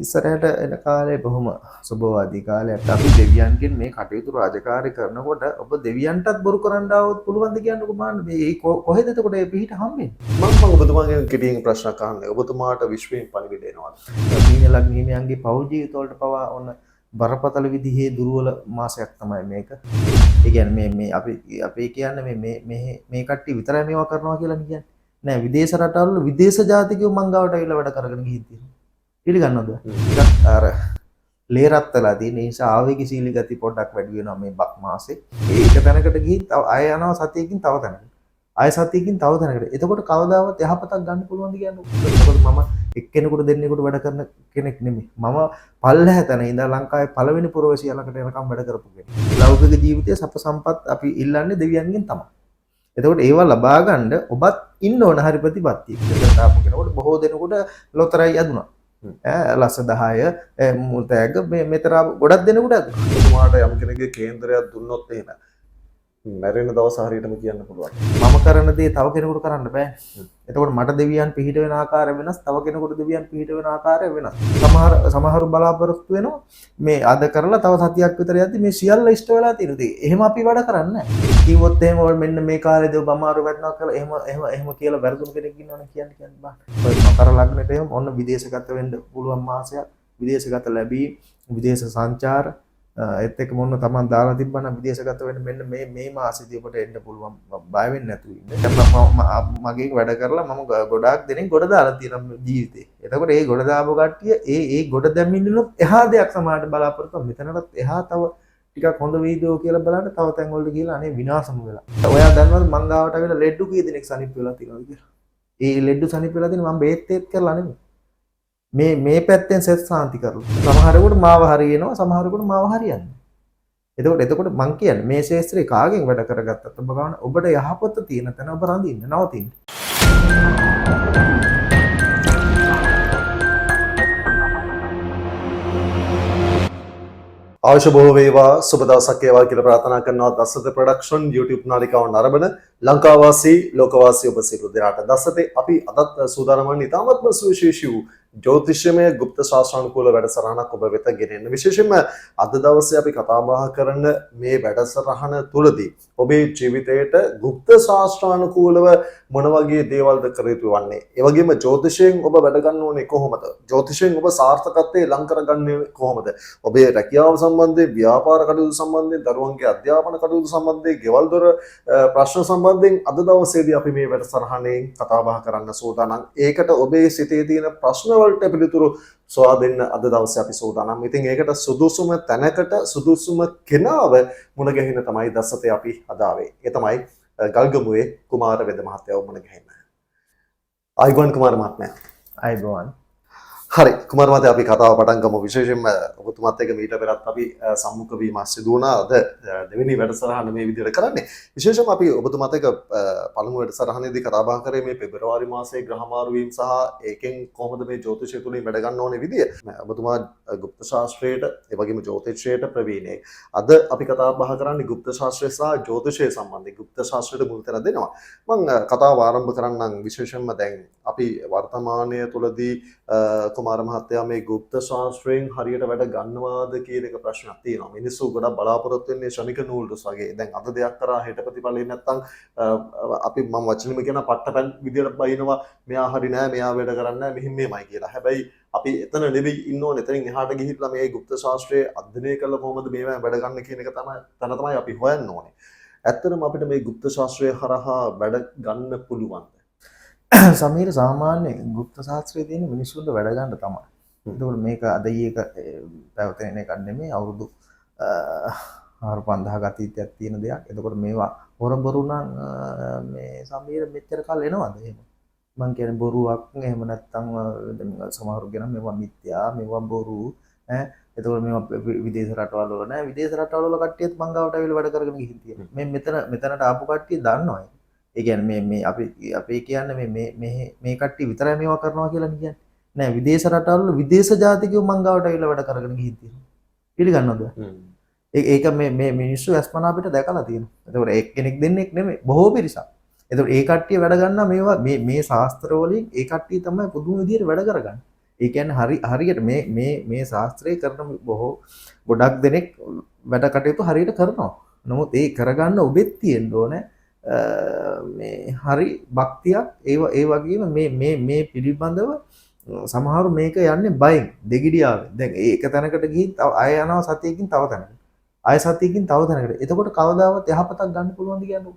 ඉස්සරහට එන කාලේ බොහොම සුබවාදී කාලයක්. අපි දෙවියන්ගෙන් මේ කටයුතු රාජකාරී කරනකොට ඔබ දෙවියන්ටත් බොරු කරන්න આવොත් පුළුවන් ද කියන්නකෝ මාන්න මේ කොහෙද එතකොට මේ පිහිට හම්බෙන්නේ? මම ඔබතුමාගෙන් කෙටියෙන් ප්‍රශ්නයක් අහන්නේ. ඔබතුමාට විශ්වයෙන් පණිවිඩ එනවද? මීන ලග්නීමයන්ගේ පෞල් ජීවිත වලට පවා ඔන්න බරපතල විදිහේ දුර්වල මාසයක් තමයි මේක. ඒ කියන්නේ මේ අපි කියන්නේ මේ කට්ටිය විතරයි මේවා කරනවා කියලා කියන්නේ. නෑ විදේශ රටවල විදේශ ජාතිකයෝ මංගාවට ඇවිල්ලා වැඩ කරගෙන ගිහින් තියෙනවා. පිළිගන්නවද? ටිකක් අර ලේරත් වෙලා තියෙන නිසා ආවේගශීලී ගති පොඩ්ඩක් වැඩි වෙනවා මේ බක් මාසේ. ඒක තැනකට ගිහින් තව ආය යනවා සතියකින් තව තැනකට. ආය සතියකින් තව තැනකට. එතකොට කවදාවත් යහපතක් ගන්න පුළුවන්ද කියන්නේ? එතකොට මම එක්කෙනෙකුට දෙන්නෙකුට වැඩ කරන කෙනෙක් නෙමෙයි. මම පල්ලෙහැ තැන ඉඳලා ලංකාවේ පළවෙනි පුරවැසියා ළඟට එනකම් වැඩ කරපු කෙනෙක්. ලෞකික ජීවිතයේ සප සම්පත් අපි ඉල්ලන්නේ දෙවියන්ගෙන් තමයි. එතකොට ඒවා ලබා ගන්න ඔබත් ඉන්න ඕන හරි ප්‍රතිපත්තිය. ඒකට ආපු කෙනෙකුට බොහෝ දෙනෙකුට ලොතරැයි යදුනා. ලස්ස 10 මුල් තෑග්ග මෙතර ගොඩක් දෙනෙකුට ඔබතුමාට යම් කෙනෙකුගේ කේන්දරයක් දුන්නොත් එහෙම මැරෙන දවස් හරියටම කියන්න පුළුවන්. මම කරන දේ තව කෙනෙකුට කරන්න බෑ. එතකොට මට දෙවියන් පිහිට වෙන ආකාරය වෙනස්, තව කෙනෙකුට දෙවියන් පිහිට වෙන ආකාරය වෙනස්. සමහරු බලාපොරොත්තු වෙනවා මේ අද කරලා තව සතියක් විතර යද්දි මේ සියල්ල ඉෂ්ට වෙලා තියෙනවා. එහෙම අපි වැඩ කරන්නේ නැහැ. කිව්වොත් එහෙම මෙන්න මේ කාලේදී ඔබ අමාරු වැටෙනවා කියලා එහෙම කියලා වැරදුණු කෙනෙක් ඉන්නවනේ කියන්න බෑ. ඔය මකර ලග්නෙට එහෙම ඔන්න විදේශගත වෙන්න පුළුවන් මාසයක්. විදේශගත ලැබී විදේශ සංචාර ඒත් එක්ක මොන තමන් දාලා තිබ්බනම් විදේශගත වෙන්න මෙන්න මේ මාසෙදී ඔබට එන්න පුළුවන් බය වෙන්නේ නැතුව ඉන්න. දැන් මගේ වැඩ කරලා මම ගොඩාක් දෙනෙක් ගොඩ දාලා තියෙනවා ජීවිතේ. එතකොට ඒ ගොඩ දාපු කට්ටිය ඒ ගොඩ දැම්මින්නුත් එහා දෙයක් සමාජයට බලාපොරොත්තු මෙතනටත් එහා තව ටිකක් හොඳ වීඩියෝ කියලා බලන්න තව තැන් වලට ගිහලා අනේ විනාශම වෙලා. ඔයා දන්නවද මං ගාවට ආවිලා ලෙඩ්ඩු කී දෙනෙක් සනීප වෙලා තියෙනවද කියලා? ඒ ලෙඩ්ඩු සනීප වෙලා තියෙන මම බේත් කරලා නෙමෙයි. මේ පැත්තෙන් සෙත් සාන්ති කරලා. සමහරෙකුට මාව හරියනවා සමහරෙකුට මාව හරියන්නේ. එතකොට මං කියන්නේ මේ ශාස්ත්‍රේ කාගෙන් වැඩ කරගත්තත් ඔබ ගන්න ඔබට යහපත තියෙන තැන ඔබ රඳින්න නවතින්න. අවශ්‍ය බොහෝ වේවා සුබ දවසක් වේවා කියලා ප්‍රාර්ථනා කරනවා. දසත ප්‍රොඩක්ෂන් YouTube නාලිකාව නරඹන ලංකාවාසී ලෝකවාසී ඔබ සියලු දෙනාට දසතේ අපි අදත් සූදානම් වන්නේ ඉතාමත්ම සුවිශේෂී වූ ජ්‍යොතිෂමය ගුප්ත ශාස්ත්‍රානුකූල වැඩසටහනක් ඔබ වෙත ගෙනෙන්න. විශේෂයෙන්ම අද දවසේ අපි කතා බහ කරන මේ වැඩසටහන තුළදී ඔබේ ජීවිතයට ගුප්ත ශාස්ත්‍රානුකූලව මොන වගේ දේවල්ද කර යුතු වන්නේ? ඒ වගේම ජ්‍යොතිෂයෙන් ඔබ වැඩ ගන්න ඕනේ කොහොමද? ජ්‍යොතිෂයෙන් ඔබ සාර්ථකත්වයේ ලං කරගන්නේ කොහොමද? ඔබේ රැකියාව සම්බන්ධයෙන්, ව්‍යාපාර කටයුතු සම්බන්ධයෙන්, දරුවන්ගේ අධ්‍යාපන කටයුතු සම්බන්ධයෙන්, ගෙවල් දොර ප්‍රශ්න සම්බන්ධයෙන් අද දවසේදී අපි මේ වැඩසටහනේ කතා බහ කරන්න සූදානම්. ඒකට ඔබේ සිතේ තියෙන ප්‍රශ්න වලට පිළිතුරු සොයා දෙන්න අද දවසේ අපි සූදානම්. ඉතින් ඒකට සුදුසුම තැනකට සුදුසුම කෙනාව මුණ ගැහින්න තමයි දසතේ අපි අද ආවේ. ඒ තමයි ගල්ගමුවේ කුමාර වෙද මහත්තයාව මුණ ගැහෙන්න. ආයිබෝන් කුමාර මහත්මයා. ආයිබෝන්. හරි කුමාර මහත්තයා අපි කතාව පටන් ගමු. විශේෂයෙන්ම ඔබතුමාත් එක්ක මීට පෙරත් අපි සම්මුඛ වීමක් සිදු වුණා. අද දෙවෙනි වැඩසටහන මේ විදිහට කරන්නේ. විශේෂයෙන්ම අපි ඔබතුමාත් එක්ක පළමු වැඩසටහනේදී කතා බහ කරේ මේ පෙබරවාරි මාසයේ ග්‍රහ මාරු වීම සහ ඒකෙන් කොහොමද මේ ජ්‍යොතිෂය තුලින් වැඩ ගන්න ඕනේ විදිය. ඔබතුමා ගුප්ත ශාස්ත්‍රයට ඒ වගේම ජ්‍යොතිෂයට ප්‍රවීණයෙක්. අද අපි කතා බහ කරන්නේ ගුප්ත ශාස්ත්‍රය සහ ජ්‍යොතිෂය සම්බන්ධයෙන්. ගුප්ත ශාස්ත්‍රයට මුල් තැන දෙනවා. මම කතාව ආරම්භ කරන්නම් විශේෂයෙන්ම දැන් අපි වර්තමානයේ තුලදී කුමාර මහත්තයා මේ ගුප්ත ශාස්ත්‍රයෙන් හරියට වැඩ ගන්නවාද කියන එක ප්‍රශ්නයක් තියෙනවා. මිනිස්සු ගොඩක් බලාපොරොත්තු වෙන්නේ ශනික නූල්ස් වගේ. දැන් අද දෙයක් කරා හෙට ප්‍රතිඵලෙ නැත්තම් අපි මම වචනෙම කියන පට්ටපැන් විදියට බයිනවා. මෙයා හරි නෑ, මෙයා වැඩ කරන්නේ නෑ, මෙහිම මේමයි කියලා. හැබැයි අපි එතන නෙවෙයි ඉන්න ඕනේ. එතනින් එහාට ගිහිල්ලා මේ ගුප්ත ශාස්ත්‍රයේ අධ්‍යයනය කළා කොහොමද මේවා වැඩ ගන්න කියන එක තමයි අපි හොයන්න ඕනේ. ඇත්තටම අපිට මේ ගුප්ත ශාස්ත්‍රය හරහා වැඩ ගන්න පුළුවන්. සමීර සාමාන්‍ය ගුප්ත ශාස්ත්‍රයේ තියෙන මිනිස්සුන්ට වැඩ ගන්න තමයි. ඒකෝල මේක අද ඊයක පැවතෙන එකක් නෙමෙයි අවුරුදු 4-5000 ගතීතයක් තියෙන දෙයක්. එතකොට මේවා හොරබොරු නම් මේ සමීර මෙච්චර කල් එනවද එහෙම? මං කියන්නේ බොරුවක් එහෙම නැත්නම් සමහරු කියන මේවා මිත්‍යා මේවා බොරු එතකොට මේවා විදේශ රටවල් වල නෑ. විදේශ රටවල් වල කට්ටියත් මං ගාවට ඇවිල්ලා වැඩ කරගෙන ගිහින් තියෙනවා. මේ මෙතනට ආපු කට්ටිය දන්නවා. ඒ කියන්නේ මේ අපි කියන්නේ මේ කට්ටිය විතරයි මේවා කරනවා කියලා කියන්නේ. නෑ විදේශ රටවල විදේශ ජාතිකයෝ මංගාවට ඇවිල්ලා වැඩ කරගෙන ගිහින් තියෙනවා. පිළිගන්නවද? ඒක මේ මිනිස්සු අස්පනා අපිට දැකලා තියෙනවා. ඒතකොට එක්කෙනෙක් දෙන්නෙක් නෙමෙයි බොහෝ පිරිසක්. ඒතකොට ඒ කට්ටිය වැඩ ගන්නා මේවා මේ ශාස්ත්‍ර වලින් ඒ කට්ටිය තමයි පුදුම විදියට වැඩ කරගන්නේ. ඒ කියන්නේ හරියට මේ ශාස්ත්‍රය කරන ගොඩක් දෙනෙක් වැඩ කටයුතු හරියට කරනවා. නමුත් ඒ කරගන්න ඔබෙත් තියෙන්න ඕනේ මේ හරි භක්තියක් ඒ වගේම මේ පිළිබඳව සමහරු මේක යන්නේ බයෙන් දෙගිඩියාවෙන්. දැන් ඒක තැනකට ගිහින් තව අය යනවා සතියකින් තව තැනකට. අය සතියකින් තව තැනකට. එතකොට කවදාවත් යහපතක් ගන්න පුළුවන්ද කියන්නේ?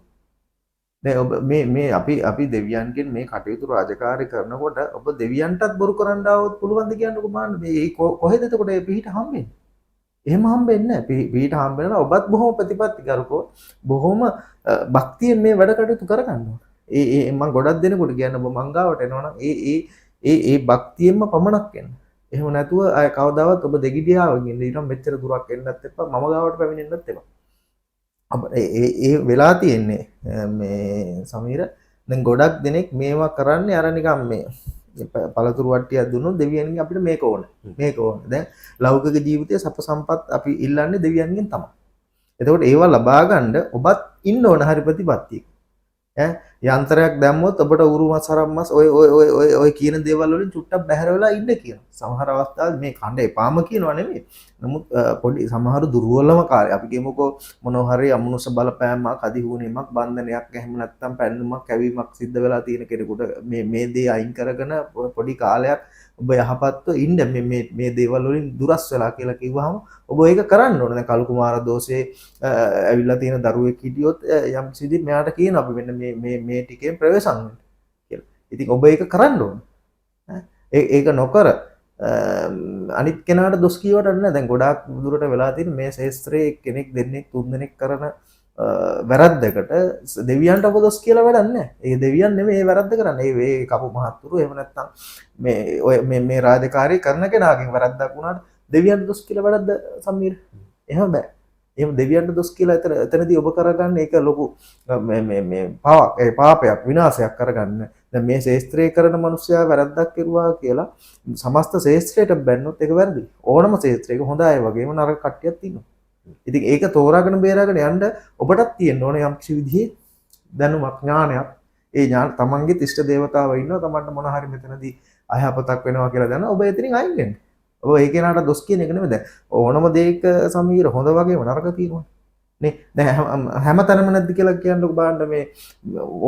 දැන් ඔබ මේ අපි දෙවියන්ගෙන් මේ කටයුතු රාජකාරී කරනකොට ඔබ දෙවියන්ටත් බොරු කරන්න ආවොත් පුළුවන්ද කියන්නකෝ මාන්න මේ කොහෙද එතකොට මේ පිහිට හම්බෙන්නේ? එහෙම හම්බෙන්නේ නැහැ. පිහිට හම්බ වෙනවා ඔබත් බොහොම ප්‍රතිපත්තිකරකෝ බොහොම භක්තියෙන් මේ වැඩ කටයුතු කරගන්න ඕන. මම ගොඩක් දෙනෙකුට කියන්නේ ඔබ මංගාවට එනවනම් ඒ භක්තියෙන්ම පමණක් එන්න. එහෙම නැතුව අය කවදාවත් ඔබ දෙගිඩියාවෙන් ඉන්න ඊට මෙච්චර දුරක් එන්නත් එපා මම ගාවට පැමිණෙන්නත් එපා. ඒ වෙලා තියෙන්නේ මේ සමීර දැන් ගොඩක් දෙනෙක් මේවා කරන්නේ අර නිකන් මේ පළතුරු වට්ටියක් දුන්නොත් දෙවියන්ගෙන් අපිට මේක ඕන. දැන් ලෞකික ජීවිතයේ සප සම්පත් අපි ඉල්ලන්නේ දෙවියන්ගෙන් තමයි. එතකොට ඒවා ලබා ගන්න ඔබත් ඉන්න ඕන හරි ප්‍රතිපත්තියක. යන්ත්‍රයක් දැම්මොත් ඔබට උරු මස් හරම් මස් ඔය කියන දේවල් වලින් චුට්ටක් බැහැර වෙලා ඉන්න කියනවා. සමහර අවස්ථාවල් මේ කණ්ඩ එපාම කියනවා නෙමෙයි. නමුත් පොඩි සමහර දුර්වලම කාර්ය අපි කියමුකෝ මොනවා හරි අමනුෂ්‍ය බලපෑමක් අධිහුණීමක් බන්ධනයක් එහෙම නැත්නම් පැන්නුමක් කැවීමක් සිද්ධ වෙලා තියෙන කෙනෙකුට මේ දේ අයින් කරගෙන පොඩි කාලයක් ඔබ යහපත්ව ඉන්න මේ දේවල් වලින් දුරස් වෙලා කියලා කිව්වහම ඔබ ඒක කරන්න ඕනේ. දැන් කලු කුමාර දෝෂේ ඇවිල්ලා තියෙන දරුවෙක් හිටියොත් යම් සිදි මෙයාට කියන අපි මෙන්න මේ ටිකෙන් ප්‍රවේශම් වෙන්න කියලා. ඉතින් ඔබ ඒක කරන්න ඕනේ. ඒක නොකර අනිත් කෙනාට දොස් කියවට නෑ. දැන් ගොඩාක් දුරට වෙලා තියෙන මේ ශාස්ත්‍රයේ කෙනෙක් දෙන්නෙක් තුන් දෙනෙක් කරන වැරද්දකට දෙවියන්ට ඔබ දොස් කියලා වැඩක් නෑ. ඒ දෙවියන් නෙමෙයි මේ වැරද්ද කරන්නේ. ඒ කපු මහත්තුරු එහෙම නැත්නම් මේ රාජකාරී කරන කෙනාගෙන් වැරද්දක් වුණාට දෙවියන්ට දොස් කියලා වැඩක්ද සමීර? එහෙම බෑ. එහෙම දෙවියන්ට දොස් කියලා එතනදී ඔබ කරගන්න ඒක ලොකු මේ පාපයක් විනාශයක් කරගන්න. දැන් මේ ශාස්ත්‍රයේ කරන මිනිස්සයා වැරද්දක් කරුවා කියලා සමස්ත ශාස්ත්‍රයට බැන්නොත් ඒක වැරදි. ඕනම ශාස්ත්‍රයක හොඳ අය වගේම නරක කට්ටියක් ඉන්නවා. ඉතින් ඒක තෝරාගෙන බේරාගෙන යන්න ඔබටත් තියෙන්න ඕනේ යම් කිසි විදිහේ දැනුමක් ඥානයක්. ඒ ඥාන තමන්ගේ ඉෂ්ට දේවතාවෝ ඉන්නවා. තමන්ට මොන හරි මෙතනදී අයහපතක් වෙනවා කියලා දැන ඔබ එතනින් අයින් වෙන්න. ඔබ ඒ කෙනාට දොස් කියන එක නෙමෙයි. දැන් ඕනම දෙයක සමීර හොඳ වගේම නරක තියෙනවා. නේ දැන් හැමතැනම නැද්ද කියලා කියන්නකො බලන්න මේ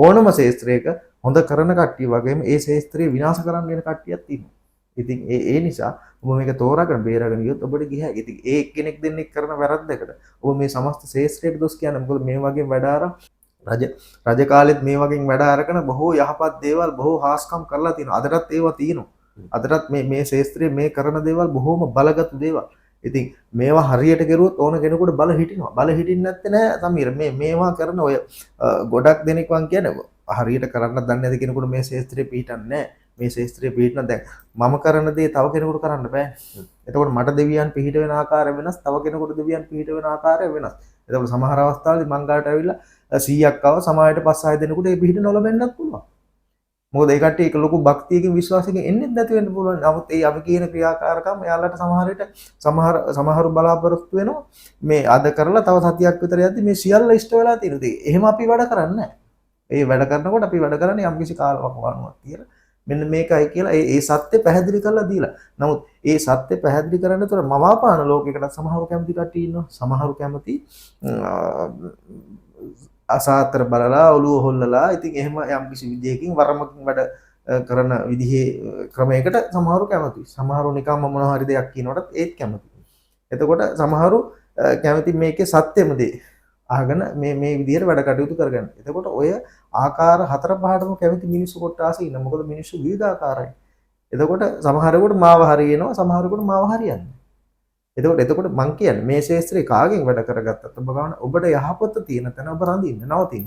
ඕනම ශාස්ත්‍රයක හොඳ කරන කට්ටිය වගේම ඒ ශාස්ත්‍රය විනාශ කරන්න යන කට්ටියක් තියෙනවා. ඉතින් ඒ නිසා ඔබ මේක තෝරාගෙන බේරාගෙන ගියොත් ඔබට ගියයි. ඉතින් ඒ කෙනෙක් දෙන්නෙක් කරන වැරද්දකට ඔබ මේ සමස්ත ශාස්ත්‍රයට දොස් කියන්නේ මොකද මේ වගේ වැඩ අර රජ කාලෙත් මේ වගේ වැඩ අරගෙන බොහෝ යහපත් දේවල් බොහෝ හාස්කම් කරලා තියෙනවා. අදටත් ඒවා තියෙනවා. අදටත් මේ ශාස්ත්‍රයේ මේ කරන දේවල් බොහෝම බලගත් දේවල්. ඉතින් මේවා හරියට කරුවොත් ඕන කෙනෙකුට බල හිටිනවා. බල හිටින්නේ නැත්තේ නෑ සමීර. මේවා කරන ඔය ගොඩක් දෙනෙක් වන් කියන්නේ හරියට කරන්න දන්නේ නැති කෙනෙකුට මේ ශාස්ත්‍රයේ පිටින්නේ නෑ. මේ ශාස්ත්‍රයේ පිටින දැන් මම කරන දේ තව කෙනෙකුට කරන්න බෑ. එතකොට මට දෙවියන් පිහිට වෙන ආකාරය වෙනස්, තව කෙනෙකුට දෙවියන් පිහිට වෙන ආකාරය වෙනස්. එතකොට සමහර අවස්ථාවලදී මං ගාට ඇවිල්ලා 100ක් ආව සමාජයට 5-6 දෙනෙකුට ඒ පිහිට නොලබෙන්නත් පුළුවන්. මොකද ඒ කට්ටිය ඒක ලොකු භක්තියකින් විශ්වාසයෙන් එන්නේ නැති වෙන්න පුළුවන්. නමුත් ඒ අපි කියන ක්‍රියාකාරකම් එයාලට සමහරු බලාපොරොත්තු වෙනවා මේ අද කරලා තව සතියක් විතර යද්දි මේ සියල්ල ඉෂ්ට වෙලා තියෙනවා. එහෙම අපි වැඩ කරන්නේ නැහැ. ඒ වැඩ කරනකොට අපි වැඩ කරන්නේ යම්කිසි කාලවකවානුවක් කියලා. මෙන්න මේකයි කියලා ඒ සත්‍ය පැහැදිලි කරලා දීලා. නමුත් ඒ සත්‍ය පැහැදිලි කරන්න තොර මවාපාන ලෝකයකට සමහරු කැමති කට්ටිය ඉන්නවා. සමහරු කැමති අසාතර බලලා ඔළුව හොල්ලලා ඉතින් එහෙම යම්කිසි විදියකින් වරමකින් වැඩ කරන විදිහේ ක්‍රමයකට සමහරු කැමති. සමහරු නිකම්ම මොන හරි දෙයක් කියනකොටත් ඒත් කැමති. එතකොට සමහරු කැමති මේකේ සත්‍යෙම දේ අහගෙන මේ විදිහට වැඩ කටයුතු කරගන්න. එතකොට ඔය ආකාර 4-5ටම කැමති මිනිස්සු කොටාස ඉන්න. මොකද මිනිස්සු විවිධාකාරයි. එතකොට සමහරෙකුට මාව හරියනවා, සමහරෙකුට මාව හරියන්නේ. එතකොට මං කියන්නේ මේ ශාස්ත්‍රේ කාගෙන් වැඩ කරගත්තත් ඔබ ගන්න ඔබට යහපත තියෙන තැන ඔබ රඳින්න නවතින්න.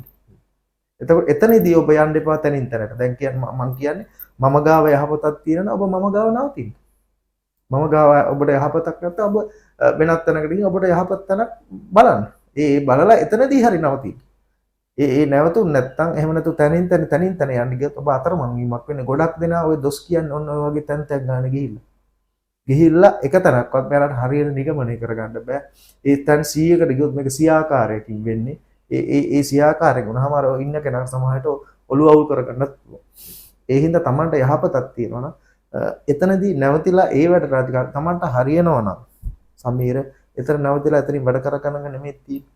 එතකොට එතනදී ඔබ යන්න එපා තැනින් තැනට. දැන් කියන්නේ මං කියන්නේ මම ගාව යහපතක් තියෙනවා ඔබ මම ගාව නවතින්න. මම ගාව ඔබට යහපතක් නැත්නම් ඔබ වෙනත් තැනකට ගිහින් ඔබට යහපත් තැනක් බලන්න. ඒ බලලා එතනදී හරි නවතින්න. ඒ නැවතුන් නැත්නම් එහෙම නැතු තැනින් තැන යන්න ගියොත් ඔබ අතරමං වීමක් වෙන්නේ. ගොඩක් දෙනා ඔය දොස් කියන්නේ ඔන්න ඔය වගේ තැන් ගන්න ගිහිල්ලා එක තැනක්වත් මෙයාලට හරියට නිගමනය කරගන්න බෑ. ඒ තැන් 100කට ගියොත් මේක 100 ආකාරයකින් වෙන්නේ. ඒ 100 ආකාරයක වුණාම අර ඉන්න කෙනා සමහරට ඔළුව අවුල් කරගන්නත් පුළුවන්. ඒ හින්දා Tamanට යහපතක් තියෙනවා නම් එතනදී නැවතිලා ඒ වැඩ රාජකාරී තමන්ට හරියනවා නම් සමීර එතන නැවතිලා එතනින් වැඩ කරගන්න නෙමෙයි තියෙන්නේ.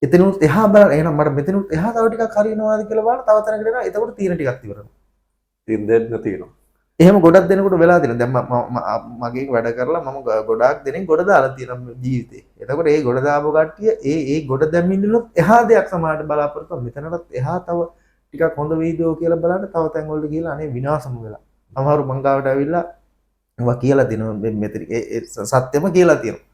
එතනුත් එහා බලන්න එහෙනම් මට මෙතනුත් එහා තව ටිකක් හරියනවාද කියලා බලන්න තව තැනකට එනවා. එතකොට තීන ටිකක් ඉවරනවා. තීන දෙන්න තියෙනවා. එහෙම ගොඩක් දෙනෙකුට වෙලා තියෙනවා. දැන් මගේ වැඩ කරලා මම ගොඩාක් දෙනෙක් ගොඩ දාලා තියෙනවා ජීවිතේ. එතකොට ඒ ගොඩ දාපු කට්ටිය ඒ ගොඩ දැම්මින්නුත් එහා දෙයක් සමාජයට බලාපොරොත්තු මෙතනටත් එහා තව ටිකක් හොඳ වීඩියෝ කියලා බලන්න තව තැන් වලට ගිහලා අනේ විනාශම වෙලා. සමහරු මංගාවට ඇවිල්ලා ඒවා කියලා දිනවා මෙතන ඒ සත්‍යම කියලා තියෙනවා.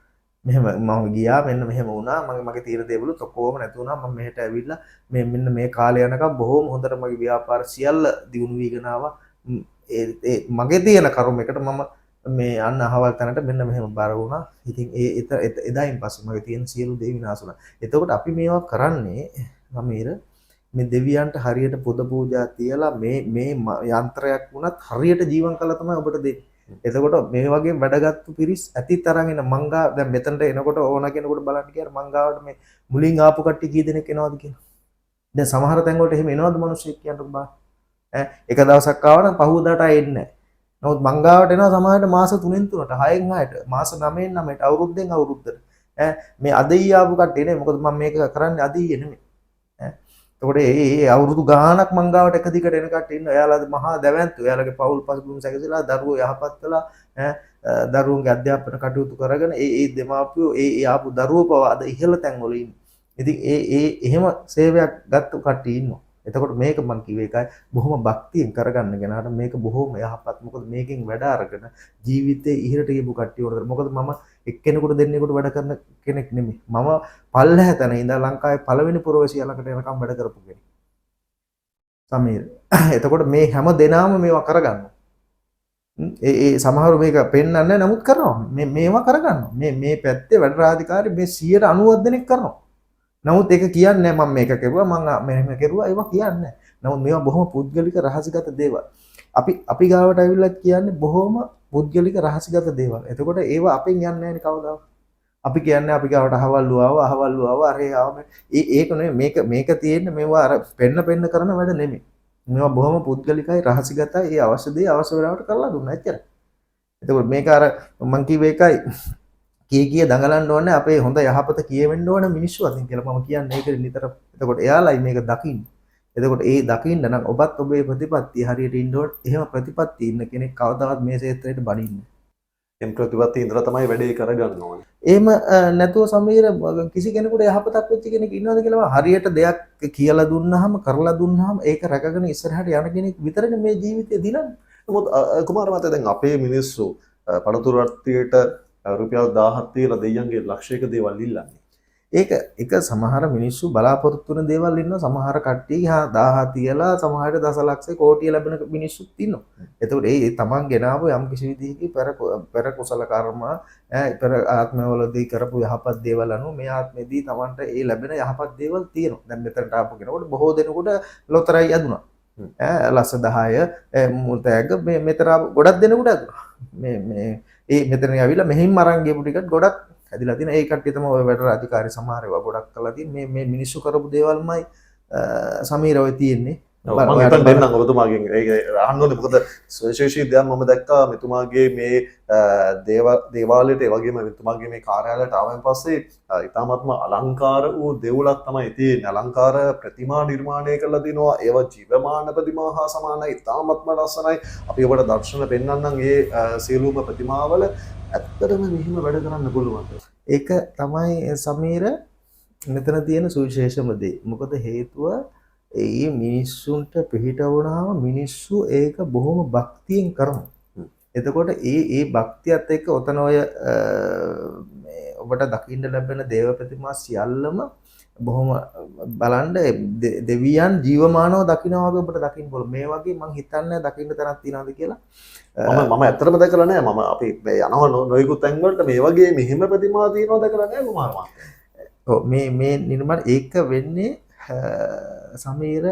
මෙහෙම මම ගියා මෙන්න මෙහෙම වුණා මගේ තීර දේවලුත් ඔක්කොම නැති වුණා මම මෙහෙට ඇවිල්ලා මෙන්න මේ කාලය යනකම් බොහොම හොඳට මගේ ව්‍යාපාර සියල්ල දියුණු වීගෙන ආවා. ඒ මගේ තියෙන කරුමයකට මම මේ අන්න අහවල් තැනට මෙන්න මෙහෙම බර වුණා. ඉතින් එදායින් පස්සේ මගේ තියෙන සියලු දේ විනාශ වුණා. එතකොට අපි මේවා කරන්නේ සමීර මේ දෙවියන්ට හරියට පුද පූජා තියලා මේ යන්ත්‍රයක් වුණත් හරියට ජීවන් කළා තමයි ඔබට දෙන්නේ. එතකොට මේ වගේ වැඩගත්තු පිරිස් ඇති තරම් එන මංගා දැන් මෙතනට එනකොට ඕන කෙනෙකුට බලන්න කියලා මංගාවට මේ මුලින් ආපු කට්ටිය කී දෙනෙක් එනවද කියලා. දැන් සමහර තැන් වලට එහෙම එනවද මිනිස්සෙක් කියන්නත් බෑ. එක දවසක් ආව නම් පහුවදාට ආයෙ එන්නේ නැහැ. නමුත් මංගාවට එනවා සමහරට මාස 3න් 3ට 6න් 6ට මාස 9න් 9ට අවුරුද්දෙන් අවුරුද්දට. මේ අද ඊ ආපු කට්ටිය නේ මොකද මම මේක කරන්නේ අද ඊයේ නෙමෙයි. එතකොට ඒ අවුරුදු ගාණක් මංගාවට එක දිගට එන කට්ටිය ඉන්නවා. එයාලා මහා දැවැන්තු. එයාලගේ පවුල් පසුබිම් සැකසීලා දරුවෝ යහපත් කළා. දරුවන්ගේ අධ්‍යාපන කටයුතු කරගෙන ඒ දෙමාපියෝ ඒ ආපු දරුවෝ පව අද ඉහළ තැන් වල ඉන්නේ. ඉතින් එහෙම සේවයක් ගත්ත කට්ටිය ඉන්නවා. එතකොට මේක මම කිව්වේ එකයි බොහොම භක්තියෙන් කරගන්න කෙනාට මේක බොහොම යහපත්. මොකද මේකෙන් වැඩ අරගෙන ජීවිතේ ඉහළට ගියපු කට්ටිය වුණා. මොකද මම එක්කෙනෙකුට දෙන්නෙකුට වැඩ කරන කෙනෙක් නෙමෙයි. මම පල්ලෙහැ තැන ඉඳලා ලංකාවේ පළවෙනි පුරවැසියා ළඟට එනකම් වැඩ කරපු කෙනෙක්. සමීර. එතකොට මේ හැම දෙනාම මේවා කරගන්නවා. ඒ සමහරව මේක පෙන්වන්නේ නැහැ නමුත් කරනවා. මේවා කරගන්නවා. මේ පැත්තේ වැඩ රාජකාරී මේ 90% දෙනෙක් කරනවා. නමුත් ඒක කියන්නේ මම මේක කරුවා මම මෙහෙම කරුවා ඒවා කියන්නේ නැහැ. නමුත් මේවා බොහොම පුද්ගලික රහසිගත දේවල්. අපි ගාවට ඇවිල්ලා කියන්නේ බොහොම පුද්ගලික රහසිගත දේවල්. එතකොට ඒවා අපෙන් යන්නේ නැහැ කවදාවත්. අපි කියන්නේ අපි ගාවට අහවල් ආව අරේ ආව ඒක නෙමෙයි මේක තියෙන්නේ මේවා අර පෙන්න කරන වැඩ නෙමෙයි. මේවා බොහොම පුද්ගලිකයි රහසිගතයි. ඒ අවශ්‍ය දේ අවශ්‍ය වෙලාවට කරලා දුන්නා එච්චරයි. එතකොට මේක අර මම කිව්වේ එකයි කී දඟලන්න ඕනේ අපේ හොඳ යහපත කියවෙන්න ඕන මිනිස්සු අතින් කියලා මම කියන්නේ ඒක නිතර. එතකොට එයාලයි මේක දකින්නේ. එතකොට ඒ දකින්න නම් ඔබත් ඔබේ ප්‍රතිපත්තිය හරියට ඉන්න ඕන. එහෙම ප්‍රතිපත්තිය ඉන්න කෙනෙක් කවදාවත් මේ ක්ෂේත්‍රයට බඩින්නේ නැහැ. එම් ප්‍රතිපත්තිය ඉඳලා තමයි වැඩේ කරගන්න ඕනේ. එහෙම නැතුව සමීර කිසි කෙනෙකුට යහපතක් වෙච්ච කෙනෙක් ඉන්නවද කියලා හරියට දෙයක් කියලා දුන්නාම කරලා දුන්නාම ඒක රැකගෙන ඉස්සරහට යන කෙනෙක් විතරනේ මේ ජීවිතේ දිනන්නේ. මොකද කුමාර මහත්තයා දැන් අපේ මිනිස්සු පළතුරු රත්තියට රුපියල් 1000ක් තියලා දෙයියන්ගේ ලක්ෂයක දේවල් ඉල්ලන්නේ. ඒක එක සමහර මිනිස්සු බලාපොරොත්තු වෙන දේවල් ඉන්නවා. සමහර කට්ටිය 1000 තියලා සමහරට දසලක්ෂ කෝටිය ලැබෙන මිනිස්සුත් ඉන්නවා. එතකොට ඒ තමන් ගෙනාවු යම් කිසි විදිහකින් පෙර කුසල කර්ම පෙර ආත්මවලදී කරපු යහපත් දේවල් අනුව මේ ආත්මෙදී තමන්ට ඒ ලැබෙන යහපත් දේවල් තියෙනවා. දැන් මෙතනට ආපු කෙනෙකුට බොහෝ දෙනෙකුට ලොතරැයි ඇදුනා. ලස්ස 10 මුල් තෑග්ග මෙතන ගොඩක් දෙනෙකුට ඇදුනා. මේ මෙතන ඇවිල්ලා මෙහින් අරන් ගියපු ටිකත් ගොඩක් හැදිලා තියෙන. ඒ කට්ටිය තමයි ඔය වැඩ රාජකාරී සමහර ඒවා ගොඩක් කරලා තියෙන. මේ මිනිස්සු කරපු දේවල්මයි සමීර ඔය තියෙන්නේ. මම හිතන් දෙන්නම් ඔබතුමාගෙන් ඒක අහන්න ඕනේ. මොකද සුවිශේෂී දෙයක් මම දැක්කා මෙතුමාගේ මේ දේවාලයට ඒ වගේම මෙතුමාගේ මේ කාර්යාලයට ආවන් පස්සේ ඉතාමත්ම අලංකාර වූ දෙවුලක් තමයි තියෙන්නේ. අලංකාර ප්‍රතිමා නිර්මාණය කරලා දිනවා. ඒවා ජීවමාන ප්‍රතිමා හා සමානයි. ඉතාමත්ම ලස්සනයි. අපි ඔබට දර්ශන පෙන්වන්නම් මේ සියලුම ප්‍රතිමාවල ඇත්තටම මෙහිම වැඩ කරන්න පුළුවන්. ඒක තමයි සමීර මෙතන තියෙන සුවිශේෂම දේ. මොකද හේතුව ඒ මිනිස්සුන්ට පිහිට වුණාම මිනිස්සු ඒක බොහොම භක්තියෙන් කරනවා. එතකොට ඒ භක්තියත් එක්ක ඔතන ඔය ඔබට දකින්න ලැබෙන දේව ප්‍රතිමා සියල්ලම බොහොම බලන්න දෙවියන් ජීවමානව දකිනවා වගේ ඔබට දකින්න පුළුවන්. මේ වගේ මං හිතන්නේ දකින්න තරක් තියනවාද කියලා. මම ඇත්තටම දැකලා නැහැ. මම අපි යනවා නොයෙකුත් තැන් වලට මේ වගේ මෙහෙම ප්‍රතිමා තියෙනවා දැකලා නැහැ කුමාර මහත්තයා. ඔව් මේ නිර්මාණ ඒක වෙන්නේ සමීර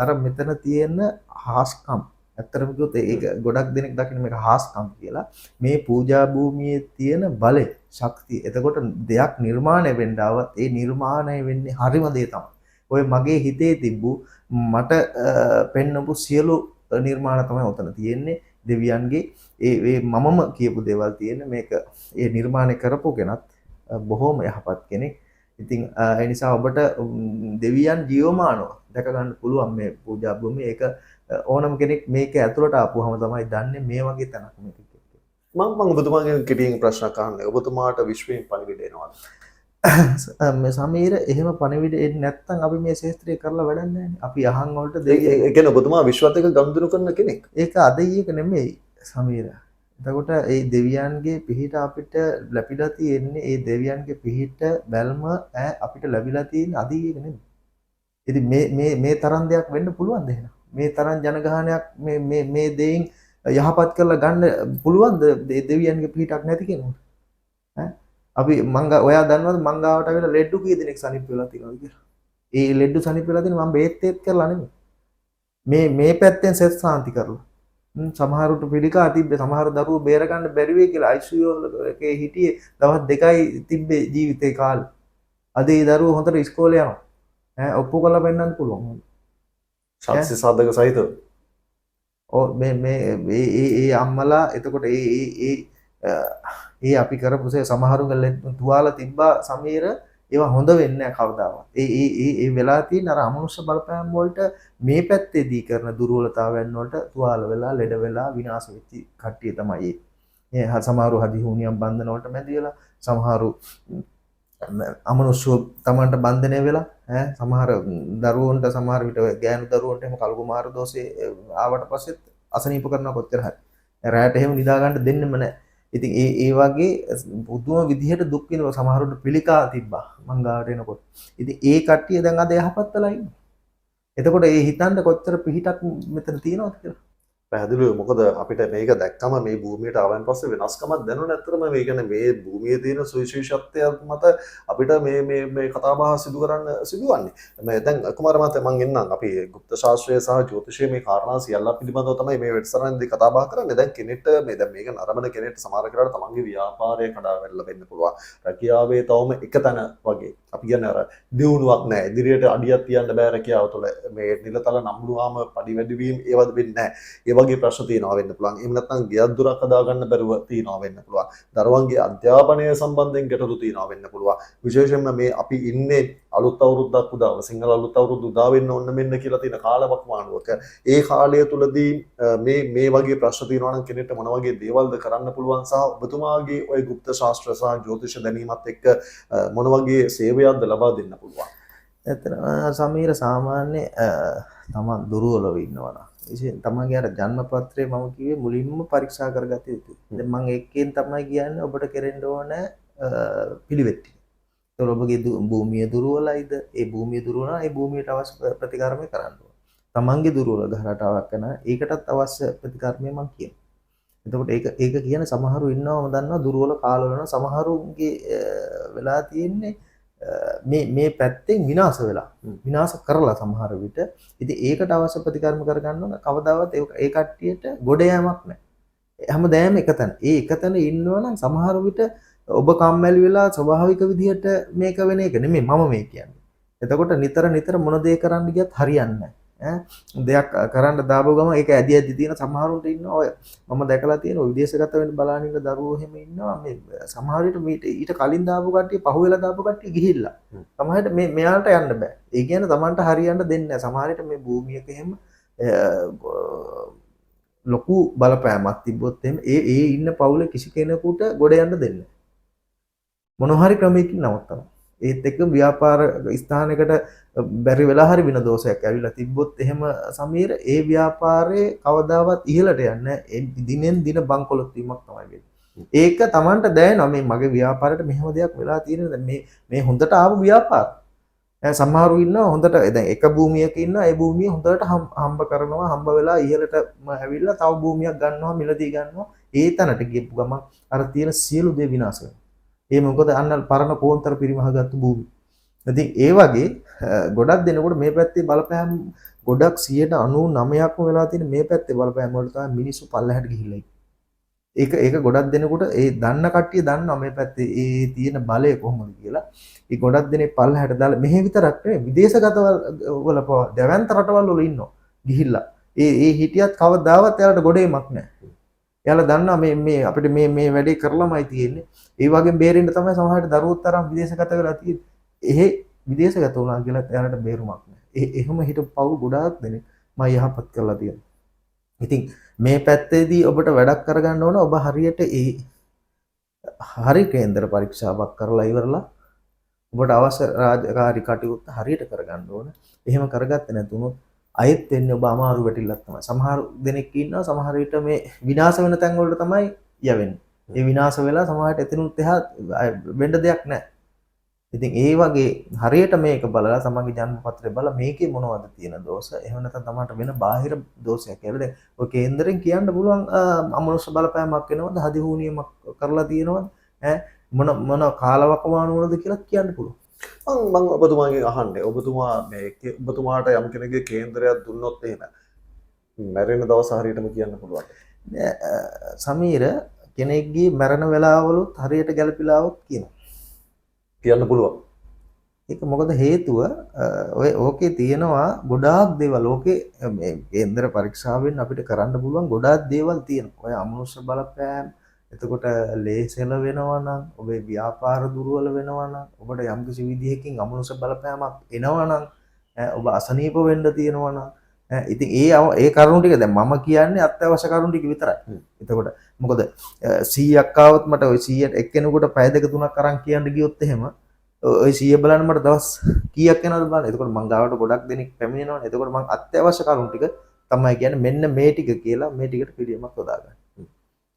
අර මෙතන තියෙන හාස්කම් ඇත්තටම කිව්වොත් ඒක ගොඩක් දෙනෙක් දකින්න මේක හාස්කම් කියලා. මේ පූජා භූමියේ තියෙන බලය ශක්තිය. එතකොට දෙයක් නිර්මාණය වෙන්න ආවත් ඒ නිර්මාණය වෙන්නේ හරිම දේ තමයි. ඔය මගේ හිතේ තිබ්බු මට පෙන්නපු සියලු නිර්මාණ තමයි උතන තියෙන්නේ. දෙවියන්ගේ ඒ මමම කියපු දේවල් තියෙන්නේ මේක ඒ නිර්මාණය කරපු කෙනත් බොහොම යහපත් කෙනෙක්. ඉතින් ඒ නිසා ඔබට දෙවියන් ජීවමානව දැක ගන්න පුළුවන් මේ පූජා භූමිය. ඒක ඕනම කෙනෙක් මේක ඇතුළට ආපුවම තමයි දන්නේ මේ වගේ තැනක් මේක. මම ඔබතුමාගෙන් කෙටියෙන් ප්‍රශ්නයක් අහන්නේ. ඔබතුමාට විශ්වයෙන් පණිවිඩ එනවද? මේ සමීර එහෙම පණිවිඩ එන්නේ නැත්නම් අපි මේ ශාස්ත්‍රය කරලා වැඩක් නැහැ. අපි අහන් වලට ඒ කියන්නේ ඔබතුමා විශ්වත් එක්ක ගනුදෙනු කරන කෙනෙක්. ඒක අද ඊයක නෙමෙයි සමීර. එතකොට ඒ දෙවියන්ගේ පිහිට අපිට ලැබිලා තියෙන්නේ ඒ දෙවියන්ගේ පිහිට බැල්ම අපිට ලැබිලා තියෙන අද ඊයක නෙමෙයි. ඉතින් මේ තරම් දෙයක් වෙන්න පුළුවන්ද එහෙනම්? මේ තරම් ජනගහනයක් මේ දෙයින් යහපත් කරලා ගන්න පුළුවන්ද දෙවියන්ගේ පිහිටක් නැති කෙනෙකුට? අපි ඔයා දන්නවද මංගාවට අවිලා ලෙඩ්ඩු කී දෙනෙක් සනීප වෙලා තියෙනවද කියලා? ඒ ලෙඩ්ඩු සනීප වෙලා තියෙන මම බේත් කරලා නෙමෙයි. මේ පැත්තෙන් සෙත් සාන්ති කරලා. සමහරුට පිළිකා තිබ්බේ සමහර දරුවෝ බේර ගන්න බැරි වෙයි කියලා ICU එකේ හිටියේ දවස් 2යි තිබ්බේ ජීවිතේ කාලේ. අද ඒ දරුවෝ හොඳට ඉස්කෝලේ යනවා. ඔප්පු කරලා පෙන්නන්න පුළුවන්. ශාස්ත්‍රීය සාධක සහිතව. මේ අම්මලා එතකොට ඒ අපි කරපු සමහරුන්ගේ තුවාල තිබ්බා සමීර ඒවා හොඳ වෙන්නේ නැහැ කවදාවත්. ඒ වෙලා තියෙන අර අමනුෂ්‍ය බලපෑම් වලට මේ පැත්තේදී කරන දුර්වලතාවයන් වලට තුවාල වෙලා ලෙඩ වෙලා විනාශ වෙච්ච කට්ටිය තමයි ඒ. සමහරු හදි හුනියම් බන්ධන වලට මැදි වෙලා සමහරු අමනුෂ්‍ය තමන්ට බන්ධනය වෙලා සමහර දරුවන්ට සමහර විට ගෑනු දරුවන්ට එහෙම කල්කුමාර දෝෂේ ආවට පස්සෙත් අසනීප කරනවා කොච්චර හරි. රැයට එහෙම නිදා ගන්න දෙන්නෙම නැහැ. ඉතින් ඒ වගේ පුදුම විදිහට දුක් විඳව සමහරුන්ට පිළිකා තිබ්බා මං ගාවට එනකොට. ඉතින් ඒ කට්ටිය දැන් අද යහපත් වෙලා ඉන්නේ. එතකොට ඒ හිතන්න කොච්චර පිහිටක් මෙතන තියෙනවද කියලා. පැහැදිලිව මොකද අපිට මේක දැක්කම මේ භූමියට ආවන් පස්සේ වෙනස්කමක් දැනුනේ නැත්තරම මේ කියන්නේ මේ භූමියේ තියෙන සුවිශේෂත්වය මත අපිට මේ කතා බහ සිදු කරන්න සිදුවන්නේ. මේ දැන් කුමාර මහත්තයා මම එන්නම් අපි গুপ্ত ශාස්ත්‍රය සහ ජ්‍යොතිෂය මේ කාරණා සියල්ල පිළිබඳව තමයි මේ වෙබ්සයිට් එකේ කතා බහ කරන්නේ. දැන් කෙනෙක්ට මේ දැන් මේක නරඹන කෙනෙක්ට සමහර කරලා තමන්ගේ ව්‍යාපාරය කඩාවැටලා වෙන්න පුළුවන්. රැකියාවේ තවම එක තැන වගේ. අපි කියන්නේ අර දියුණුවක් නැහැ. ඉදිරියට අඩියක් තියන්න බෑ රැකියාව තුළ. මේ නිලතල නම්බුවාම පඩි වැඩි වීම ඒවද වෙන්නේ නැහැ. වගේ ප්‍රශ්න තියෙනවා වෙන්න පුළුවන්. එහෙම නැත්නම් ගෙයක් දොරක් හදා ගන්න බැරුව තියෙනවා වෙන්න පුළුවන්. දරුවන්ගේ අධ්‍යාපනය සම්බන්ධයෙන් ගැටලු තියෙනවා වෙන්න පුළුවන්. විශේෂයෙන්ම මේ අපි ඉන්නේ අලුත් අවුරුද්දක් උදාව සිංහල අලුත් අවුරුද්ද උදා වෙන්න ඕන මෙන්න කියලා තියෙන කාලවකවානුවක. ඒ කාලය තුලදී මේ වගේ ප්‍රශ්න තියෙනවා නම් කෙනෙක්ට මොන වගේ දේවල්ද කරන්න පුළුවන් සහ ඔබතුමාගේ ওই গুপ্ত ශාස්ත්‍ර සහ ජ්‍යොතිෂ දැනීමත් එක්ක මොන වගේ සේවයක්ද ලබා දෙන්න පුළුවන්. ඇත්තටම සමීර සාමාන්‍ය තමන් දුරවලව ඉන්නවා. විශේෂයෙන් තමන්ගේ අර ජන්මපත්‍රය මම කිව්වේ මුලින්ම පරීක්ෂා කරගත යුතුයි. දැන් මම ඒකෙන් තමයි කියන්නේ ඔබට කෙරෙන්න ඕන පිළිවෙත් ටික. ඒතකොට ඔබගේ භූමිය දුරවලයිද? ඒ භූමිය දුරවන ඒ භූමියට අවශ්‍ය ප්‍රතිකාරමය කරන්න ඕන. තමන්ගේ දුරවල ගහරටාවක් කරන ඒකටත් අවශ්‍ය ප්‍රතිකාරමය මම කියනවා. එතකොට ඒක කියන සමහරු ඉන්නවම දන්නවා දුරවල කාලවල යන සමහරුගේ වෙලා තියෙන්නේ මේ පැත්තෙන් විනාශ වෙලා විනාශ කරලා සමහර විට ඉතින් ඒකට අවශ්‍ය ප්‍රතිකර්ම කරගන්න ඕන කවදාවත් ඒ කට්ටියට ගොඩ යෑමක් නැහැ හැමදාම එකතන ඒ එකතන ඉන්නවනම් සමහර විට ඔබ කම්මැලි වෙලා ස්වභාවික විදිහට මේක වෙන එක නෙමෙයි මම මේ කියන්නේ එතකොට නිතර මොන දේ කරන්න ගියත් හරියන්නේ නැහැ දෙයක් කරන්න දාපුව ගම ඒක ඇදි තියෙන සමහරුන්ට ඉන්නවා ඔය මම දැකලා තියෙන ඔය විදේශගත වෙන්න බලන ඉන්න දරුවෝ එහෙම ඉන්නවා මේ සමහර විට ඊට කලින් දාපු කට්ටිය පහුවෙලා දාපු කට්ටිය ගිහිල්ලා සමහරට මෙයාලට යන්න බෑ ඒ කියන්නේ Tamanට හරියන්න දෙන්නේ නැහැ සමහරට මේ භූමියක එහෙම ලොකු බලපෑමක් තිබ්බොත් එහෙම ඒ ඉන්න පවුලේ කිසි කෙනෙකුට ගොඩ යන්න දෙන්නේ මොන හරි ක්‍රමයකින් නවත්තනවා ඒත් එක්ක ව්‍යාපාර ස්ථානයකට බැරි වෙලා හරි වෙන දෝෂයක් ඇවිල්ලා තිබ්බොත් එහෙම සමීර ඒ ව්‍යාපාරේ කවදාවත් ඉහළට යන්නේ නැහැ. දිනෙන් දින බංකොලොත් වීමක් තමයි වෙන්නේ. ඒක Tamanට දැනෙනවා මේ මගේ ව්‍යාපාරයට මෙහෙම දෙයක් වෙලා තියෙනවා. දැන් මේ හොඳට ආපු ව්‍යාපාර. දැන් සමහරු ඉන්නවා හොඳට දැන් එක භූමියක ඉන්නවා ඒ භූමිය හොඳට හම්බ කරනවා හම්බ වෙලා ඉහළටම ඇවිල්ලා තව භූමියක් ගන්නවා මිලදී ගන්නවා. ඒ තැනට ගියපු ගමන් අර තියෙන සියලු දේ විනාශ වෙනවා. ඒ මොකද අන්න පරණ කෝන්තර පිරිමහගත්තු භූමි. ඉතින් ඒ වගේ ගොඩක් දෙනකොට මේ පැත්තේ බලපෑම් ගොඩක් 99%ක්ම වෙලා තියෙන මේ පැත්තේ බලපෑම් වලට තමයි මිනිස්සු පල්ලෙහාට ගිහිල්ලා ඉන්නේ. ඒක ගොඩක් දෙනකොට ඒ දන්න කට්ටිය දන්නවා මේ පැත්තේ ඒ තියෙන බලය කොහොමද කියලා. ඒ ගොඩක් දෙනේ පල්ලෙහාට දාලා මෙහෙ විතරක් නෙවෙයි විදේශගත වල දැවැන්ත රටවල් වල ඉන්නවා. ගිහිල්ලා ඒ හිටියත් කවදාවත් එයාලට ගොඩේමක් නැහැ. එයාලා දන්නවා මේ අපිට මේ වැඩේ කරලාමයි තියෙන්නේ. ඒ වගේ බේරෙන්න තමයි සමහරවිට දරුවෝත් තරම් විදේශගත වෙලා තියෙන්නේ. එහෙ විදේශගත වුණා කියලා එයාලට බේරුමක් නැහැ. එහෙම හිටපු පව් ගොඩාක් දෙනෙක් මම යහපත් කරලා තියෙනවා. ඉතින් මේ පැත්තේදී ඔබට වැඩක් කරගන්න ඕන ඔබ හරියට හරි කේන්දර පරීක්ෂාවක් කරලා ඉවරලා ඔබට අවශ්‍ය රාජකාරී කටයුත්ත හරියට කරගන්න ඕන. එහෙම කරගත්තේ නැතුනොත් අයෙත් වෙන්නේ ඔබ අමාරු වැටිල්ලක් තමයි. සමහර දෙනෙක් ඉන්නවා සමහර විට මේ විනාශ වෙන තැන් වලට තමයි යවෙන්නේ. ඒ විනාශ වෙලා සමහරට එතනුත් එහා වෙන්න දෙයක් නැහැ. ඉතින් ඒ වගේ හරියට මේක බලලා තමන්ගේ ජන්මපත්‍රය බලලා මේකේ මොනවද තියෙන දෝෂ එහෙම නැත්නම් තමන්ට වෙන බාහිර දෝෂයක් කියලා දැන් ඔය කේන්දරෙන් කියන්න පුළුවන් අමනුෂ්‍ය බලපෑමක් වෙනවද හදිහූනියමක් කරලා තියෙනවද ඈ මොන කාලවකවානු වලද කියලා කියන්න පුළුවන්. මම ඔබතුමාගෙන් අහන්නේ ඔබතුමා මේ ඔබතුමාට යම් කෙනෙක්ගේ කේන්දරයක් දුන්නොත් එහෙම මැරෙන දවස් හරියටම කියන්න පුළුවන්. සමීර කෙනෙක්ගේ මරණ වෙලාවලුත් හරියට ගැළපීලාවක් කියන්න පුළුවන්. ඒක මොකද හේතුව ඔය ඕකේ තියෙනවා ගොඩාක් දේවල්. ඕකේ මේ කේන්දර පරීක්ෂාවෙන් අපිට කරන්න පුළුවන් ගොඩාක් දේවල් තියෙනවා. ඔය අමනුෂ්‍ය බලපෑම් එතකොට ලේසෙල වෙනවා නම් ඔබේ ව්‍යාපාර දුර්වල වෙනවා නම් ඔබට යම්කිසි විදිහකින් අමනුෂ්‍ය බලපෑමක් එනවා නම් ඔබ අසනීප වෙන්න තියෙනවා නම් ඉතින් ඒ කරුණු ටික දැන් මම කියන්නේ අත්‍යවශ්‍ය කරුණු ටික විතරයි. එතකොට මොකද 100ක් ආවොත් මට ওই 100ට එක්කෙනෙකුට පැය දෙක තුනක් අරන් කියන්න ගියොත් එහෙම ওই 100 බලන්න මට දවස් කීයක් යනවද බලන්න. එතකොට මං ගාවට ගොඩක් දෙනෙක් පැමිණෙනවනේ. එතකොට මං අත්‍යවශ්‍ය කරුණු ටික තමයි කියන්නේ මෙන්න මේ ටික කියලා මේ ටිකට පිළියමක් යොදාගන්න.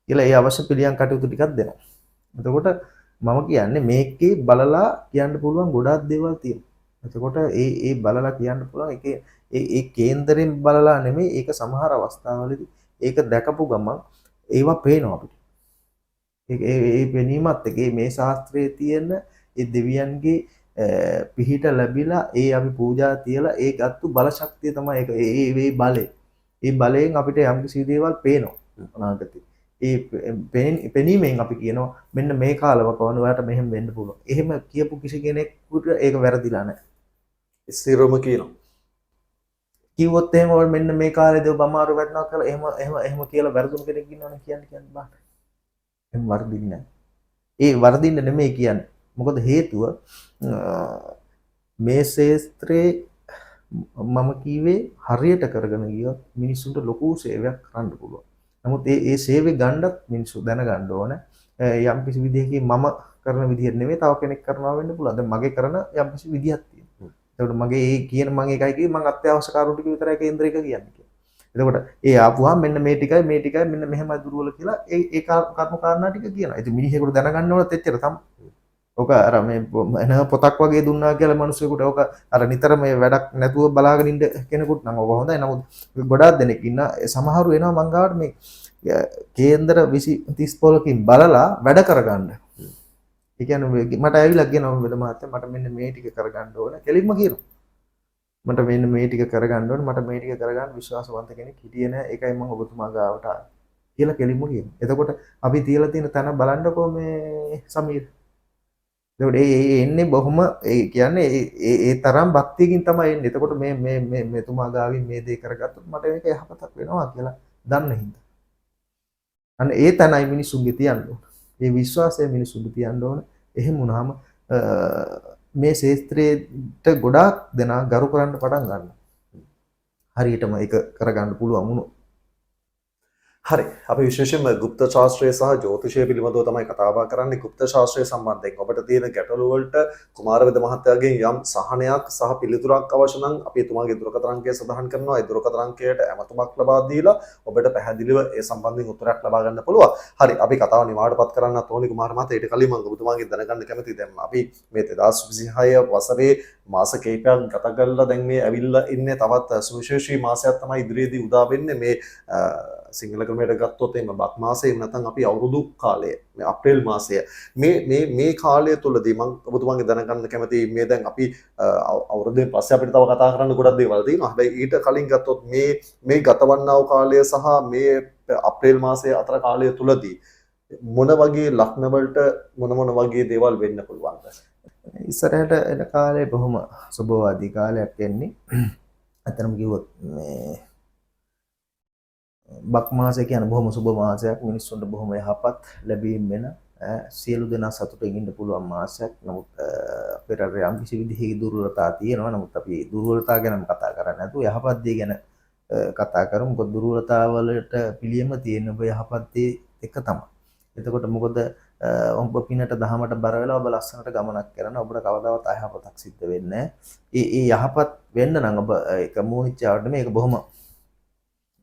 කියලා ඒ අවශ්‍ය පිළියම් කටයුතු ටිකක් දෙනවා. එතකොට මම කියන්නේ මේකේ බලලා කියන්න පුළුවන් ගොඩාක් දේවල් තියෙනවා. එතකොට ඒ බලලා කියන්න පුළුවන් ඒ කේන්දරෙන් බලලා නෙමෙයි ඒක සමහර අවස්ථාවලදී ඒක දැකපු ගමන් ඒවා පේනවා අපිට. ඒ පෙනීමත් එක්ක මේ ශාස්ත්‍රයේ තියෙන ඒ දෙවියන්ගේ පිහිට ලැබිලා ඒ අපි පූජා තියලා ඒ ගත්තු බල ශක්තිය තමයි ඒක ඒ බලය. ඒ බලයෙන් අපිට යම්කිසි දේවල් පේනවා අනාගතේ. ඒ පෙනීමෙන් අපි කියනවා මෙන්න මේ කාලවකවන ඔයාලට මෙහෙම වෙන්න පුළුවන්. එහෙම කියපු කිසි කෙනෙකුට ඒක වැරදිලා නැහැ. ස්ථිරවම කියනවා. කිව්වොත් එහෙම ඔය මෙන්න මේ කාලේදී ඔබ අමාරු වෙනවා කියලා එහෙම කියලා වැරදුණු කෙනෙක් ඉන්නවනේ කියන්න බෑ. එහෙම වර්ධින්නේ නැහැ. ඒ වර්ධින්න නෙමෙයි කියන්නේ. මොකද හේතුව මේ ශාස්ත්‍රයේ මම කීවේ හරියට කරගෙන ගියොත් මිනිස්සුන්ට ලොකු සේවයක් කරන්න පුළුවන්. නමුත් ඒ සේවය ගන්නත් මිනිස්සු දැනගන්න ඕන. යම් කිසි විදිහකින් මම කරන විදිහට නෙමෙයි තව කෙනෙක් කරනවා වෙන්න පුළුවන්. දැන් මගේ කරන යම් කිසි විදිහක් තියෙනවා. එතකොට මගේ ඒ කියන මම ඒකයි කිව්වේ මම අත්‍යවශ්‍ය කරුණු ටික විතරයි කේන්ද්‍රයක කියන්නේ කියලා. එතකොට ඒ ආපුවාම මෙන්න මේ ටිකයි මෙන්න මෙහෙමයි දුර්වල කියලා ඒ කර්ම කාරණා ටික කියනවා. ඉතින් මිනිහෙකුට දැනගන්න ඕනත් එච්චර තමයි. ඔක අර මේ එන පොතක් වගේ දුන්නා කියලා මිනිස්සුෙකුට ඔක අර නිතර මේ වැඩක් නැතුව බලාගෙන ඉන්න කෙනෙකුට නම් ඔක හොඳයි. නමුත් ගොඩාක් දෙනෙක් ඉන්න සමහරු එනවා මං ගාවට මේ කේන්දර 20 30 පොලකින් බලලා වැඩ කරගන්න. ඒ කියන්නේ මට ඇවිල්ලා කියනවා වෙද මහත්තයා මට මෙන්න මේ ටික කරගන්න ඕන. කෙලින්ම කියනවා. මට මෙන්න මේ ටික කරගන්න ඕන. මට මේ ටික කරගන්න විශ්වාසවන්ත කෙනෙක් හිටියේ නෑ. ඒකයි මම ඔබතුමා ගාවට ආවේ. කියලා කෙලින්ම කියනවා. එතකොට අපි තියලා තියෙන තැන බලන්නකෝ මේ සමීර. එතකොට ඒ එන්නේ බොහොම ඒ කියන්නේ ඒ තරම් භක්තියකින් තමයි එන්නේ. එතකොට මේ මෙතුමා ගාවින් මේ දේ කරගත්තොත් මට මේක යහපතක් වෙනවා කියලා දන්න හින්දා. අන්න ඒ තැනයි මිනිසුන්ගේ තියන්න ඕන. ඒ විශ්වාසය මිනිසුන්ගේ තියන්න ඕන. එහෙම වුණාම මේ ශාස්ත්‍රයට ගොඩාක් දෙනා ගරු කරන්න පටන් ගන්නවා. හරියටම ඒක කරගන්න පුළුවන් වුණොත්. හරි අපි විශේෂයෙන්ම গুপ্ত ශාස්ත්‍රය සහ ජ්‍යොතිෂය පිළිබඳව තමයි කතා බහ කරන්නේ. গুপ্ত ශාස්ත්‍රය සම්බන්ධයෙන් ඔබට තියෙන ගැටලු වලට කුමාරවේද මහත්තයාගෙන් යම් සහනයක් සහ පිළිතුරක් අවශ්‍ය නම් අපි එතුමාගේ දුරකථන අංකය සඳහන් කරනවා. ඒ දුරකථන අංකයට ඇමතුමක් ලබා දීලා ඔබට පැහැදිලිව ඒ සම්බන්ධයෙන් උත්තරයක් ලබා ගන්න පුළුවන්. හරි අපි කතාව නිමාවටපත් කරන්නත් ඕනේ කුමාර මහත්තයා. ඊට කලින් මම ඔබතුමාගෙන් දැනගන්න කැමතියි. දැන් අපි මේ 2026 වසරේ මාස කිහිපයක් ගත කරලා දැන් මේ ඇවිල්ලා ඉන්නේ තවත් සුවිශේෂී මාසයක් තමයි ඉදිරියේදී උදා වෙන්නේ. මේ සිංහල ක්‍රමයට ගත්තොත් එහෙම බක් මාසය එහෙම නැත්නම් අපි අවුරුදු කාලය මේ අප්‍රේල් මාසය මේ කාලය තුලදී මම ඔබතුමාගෙන් දැනගන්න කැමතියි මේ දැන් අපි අවුරුද්දෙන් පස්සේ අපිට තව කතා කරන්න ගොඩක් දේවල් තියෙනවා. හැබැයි ඊට කලින් ගත්තොත් මේ ගතවන්නා වූ කාලය සහ මේ අප්‍රේල් මාසයේ අතර කාලය තුලදී මොන වගේ ලක්ෂණ වලට මොන වගේ දේවල් වෙන්න පුළුවන්ද? ඉස්සරහට එන කාලේ බොහොම සුබවාදී කාලයක් එන්නේ. අතරම කිව්වොත් මේ බක් මාසය කියන්නේ බොහොම සුබ මාසයක්. මිනිස්සුන්ට බොහොම යහපත් ලැබීම් වෙන සියලු දෙනා සතුටින් ඉන්න පුළුවන් මාසයක්. නමුත් අපේ රටේ යම් කිසි විදිහේ දුර්වලතා තියෙනවා. නමුත් අපි දුර්වලතා ගැනම කතා කරන්නේ නැතුව යහපත් දේ ගැන කතා කරමු. මොකද දුර්වලතා වලට පිළියම තියෙන ඔබ යහපත් දේ එක තමයි. එතකොට මොකද ඔබ පිනට දහමට බර වෙලා ඔබ ලස්සනට ගමනක් කරන ඔබට කවදාවත් අයහපතක් සිද්ධ වෙන්නේ නැහැ. ඒ යහපත් වෙන්න නම් ඔබ ඒක මූණිච්චාවට මේක බොහොම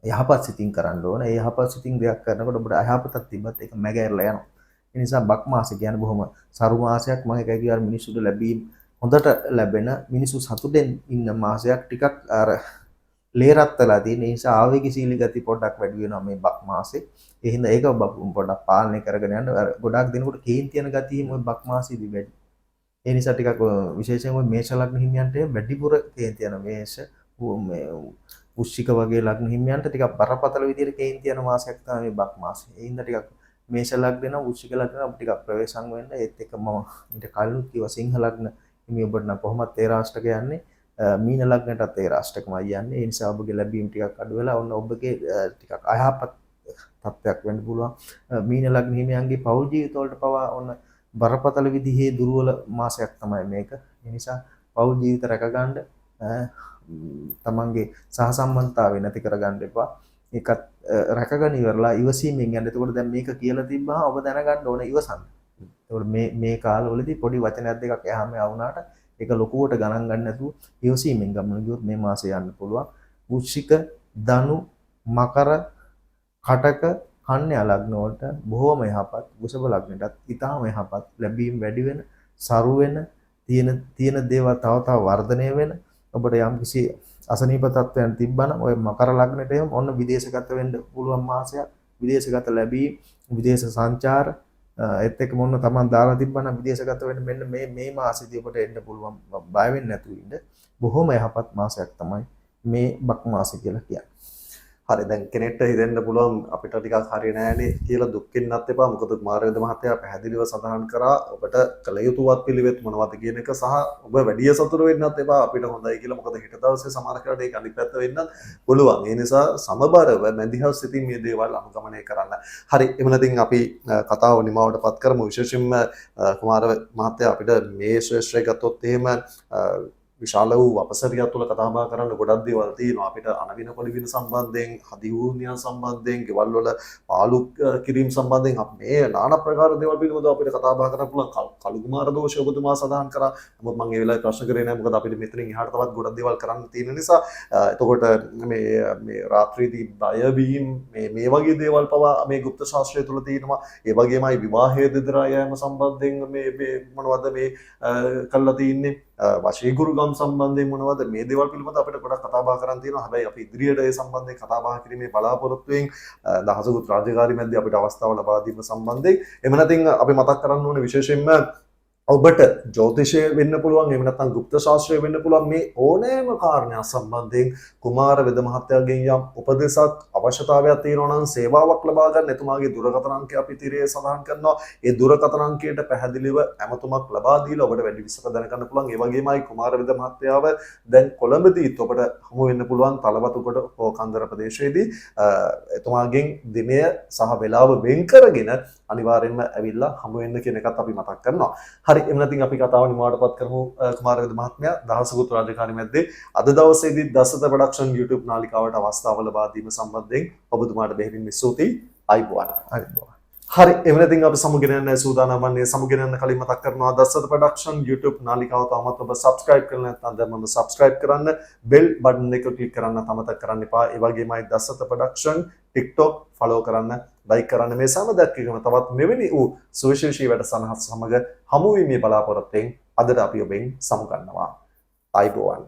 යහපත් සිතින් කරන්න ඕන. ඒ යහපත් සිතින් දෙයක් කරනකොට ඔබට අයහපතක් තිබ්බත් ඒක මැගහැරලා යනවා. ඒ නිසා බක් මාසය කියන්නේ බොහොම සරු මාසයක්. මම එකයි කියවර මිනිස්සුන්ට ලැබීම් හොඳට ලැබෙන මිනිස්සු සතුටෙන් ඉන්න මාසයක්. ටිකක් අර ලේරත් වෙලා තියෙන නිසා ආවේගශීලී ගති පොඩ්ඩක් වැඩි වෙනවා මේ බක් මාසේ. ඒ හින්දා ඒක පොඩ්ඩක් පාලනය කරගෙන යන්න. ගොඩාක් දෙනකොට කේන්ති යන ගතිය මේ බක් මාසෙදී වැඩි. ඒ නිසා ටිකක් විශේෂයෙන්ම මේෂ ලග්න හිමියන්ට වැඩිපුර කේන්ති යන මේෂ මේ උශ්චික වගේ ලග්න හිමියන්ට ටිකක් බරපතල විදිහට කේන්ති යන මාසයක් තමයි මේ බක් මාසය. ඒ හින්දා ටිකක් මේෂ ලග්න උශ්චික ලග්න අපිට ටිකක් ප්‍රවේශම් වෙන්න. ඒත් එක මම ඊට කලින් කිව්වා සිංහ ලග්න හිමිය ඔබට නම් කොහොමද තේරාෂ්ටක යන්නේ. මීන ලග්නටත් තේරාෂ්ටකමයි යන්නේ. ඒ නිසා ඔබගේ ලැබීම් ටිකක් අඩු වෙලා ඔන්න ඔබගේ ටිකක් අයහපත් තත්ත්වයක් වෙන්න පුළුවන්. මීන ලග්න හිමියන්ගේ පෞල් ජීවිත වලට පවා ඔන්න බරපතල විදිහේ දුර්වල මාසයක් තමයි මේක. ඒ නිසා පෞල් ජීවිත රැකගන්න තමන්ගේ සහසම්බන්ධතාවය නැති කරගන්න එපා. ඒකත් රැකගෙන ඉවරලා ඉවසීමෙන් යන්න. එතකොට දැන් මේක කියලා තිබ්බහම ඔබ දැනගන්න ඕන ඉවසන්න. එතකොට මේ කාලවලදී පොඩි වචනයක් දෙකක් එහාම වුණාට ඒක ලොකුවට ගණන් ගන්න නැතුව ඉවසීමෙන් ගමන ගියොත් මේ මාසේ යන්න පුළුවන්. වෘශ්චික, ධනු, මකර, කටක, කන්‍යා ලග්න වලට බොහොම යහපත්. වෘෂභ ලග්නටත් ඊටාම යහපත්. ලැබීම් වැඩි වෙන, සරු වෙන, තියෙන දේවල් තව වර්ධනය වෙන. ඔබට යම් කිසි අසනීප තත්ත්වයන් තිබ්බනම් ඔය මකර ලග්නට එහෙම ඔන්න විදේශගත වෙන්න පුළුවන් මාසයක්. විදේශගත ලැබීම්, විදේශ සංචාර ඒත් එක්ක මොන තමන් දාලා තිබ්බනම් විදේශගත වෙන්න මෙන්න මේ මාසෙදී ඔබට එන්න පුළුවන්. බය වෙන්නේ නැතුව ඉන්න. බොහොම යහපත් මාසයක් තමයි මේ බක් මාසය කියලා කියන්නේ. හරි දැන් කෙනෙක්ට හිතෙන්න පුළුවන් අපිට ටිකක් හරිය නෑනේ කියලා දුක් වෙන්නත් එපා. මොකද කුමාරවේද මහත්තයා පැහැදිලිව සඳහන් කරා ඔබට කළ යුතු වත් පිළිවෙත් මොනවද කියන එක සහ ඔබ වැඩි සතුට වෙන්නත් එපා අපිට හොඳයි කියලා. මොකද හෙට දවසේ සමහර කරලා ඒක අනිත් පැත්ත වෙන්නත් පුළුවන්. ඒ නිසා සමබරව මැදිහත් සිතින් මේ දේවල් අනුගමනය කරන්න. හරි එහෙම නැතිනම් අපි කතාව නිමවටපත් කරමු. විශේෂයෙන්ම කුමාර මහත්තයා අපිට මේ ශ්‍රේෂ්ඨය ගත්තොත් එහෙම විශාල වූ අපසරියක් තුළ කතා බහ කරන්න ගොඩක් දේවල් තියෙනවා. අපිට අනවින පොලිවින සම්බන්ධයෙන්, හදිවුනියන් සම්බන්ධයෙන්, ගෙවල් වල පාලු කිරීම සම්බන්ධයෙන් මේ নানা ප්‍රකාර දේවල් පිළිබඳව අපිට කතා බහ කරන්න පුළුවන්. කළු කුමාර දෝෂය ඔබතුමා සඳහන් කරා. නමුත් මම ඒ වෙලාවේ ප්‍රශ්න කරේ නැහැ. මොකද අපිට මෙතනින් එහාට තවත් ගොඩක් දේවල් කරන්න තියෙන නිසා. එතකොට මේ රාත්‍රියේදී බය වීම මේ වගේ දේවල් පවා මේ গুপ্ত ශාස්ත්‍රය තුළ තියෙනවා. ඒ වගේමයි විවාහයේ දෙදරා යෑම සම්බන්ධයෙන් මේ මොනවද මේ කළා තියෙන්නේ. වශීගුරුගම් සම්බන්ධයෙන් මොනවද මේ දේවල් පිළිබඳව අපිට ගොඩක් කතා බහ කරන්න තියෙනවා. හැබැයි අපි ඉදිරියට ඒ සම්බන්ධයෙන් කතා බහ කිරීමේ බලාපොරොත්තුවෙන් දහසකුත් රාජකාරී මැද්දේ අපිට අවස්ථාව ලබා දීම සම්බන්ධයෙන් එහෙම නැත්නම් අපි මතක් කරන්න ඕනේ විශේෂයෙන්ම ඔබට ජ්‍යොතිෂය වෙන්න පුළුවන් එහෙම නැත්නම් গুপ্ত ශාස්ත්‍රය වෙන්න පුළුවන් මේ ඕනෑම කාරණයක් සම්බන්ධයෙන් කුමාර වෙද මහත්තයාගෙන් යම් උපදෙසක් අවශ්‍යතාවයක් තියෙනවා නම් සේවාවක් ලබා ගන්න එතුමාගේ දුරකථන අංකය අපි තිරේ සඳහන් කරනවා. ඒ දුරකථන අංකයට පැහැදිලිව ඇමතුමක් ලබා දීලා ඔබට වැඩි විස්තර දැනගන්න පුළුවන්. ඒ වගේමයි කුමාර වෙද මහත්තයාව දැන් කොළඹදීත් ඔබට හමු වෙන්න පුළුවන් තලවතුකොට හෝකන්දර ප්‍රදේශයේදී. එතුමාගෙන් දිනය සහ වේලාව වෙන් කරගෙන අනිවාර්යෙන්ම ඇවිල්ලා හමු වෙන්න කියන එකත් අපි මතක් කරනවා. හරි එහෙම නැත්නම් අපි කතාව නිමාවටපත් කරමු. කුමාරවේද මහත්මයා දහසකුත් රාජකාරී මැද්දේ අද දවසේදී දසත ප්‍රොඩක්ෂන් YouTube නාලිකාවට අවස්ථාව ලබා දීම සම්බන්ධයෙන් ඔබතුමාට බෙහෙවින් ස්තුතියි. අයිබෝවන්. හරි එහෙම නැත්නම් අපි සමුගෙන යන්න සූදානම් වන්නේ. සමුගෙන යන්න කලින් මතක් කරනවා දසත ප්‍රොඩක්ෂන් YouTube නාලිකාව තාමත් ඔබ subscribe කරලා නැත්නම් දැන්ම subscribe කරන්න. bell button එක click කරන්න අමතක කරන්න එපා. ඒ වගේමයි දසත ප්‍රොඩක්ෂන් TikTok follow කරන්න, like කරන්න. මේ සෑම දෙයක්ම තවත් මෙවැනි වූ සුවිශේෂී වැඩසටහන් සමග හමු වීමේ බලාපොරොත්තුෙන් අදට අපි ඔබෙන් සමු ගන්නවා. අයිබෝවන්.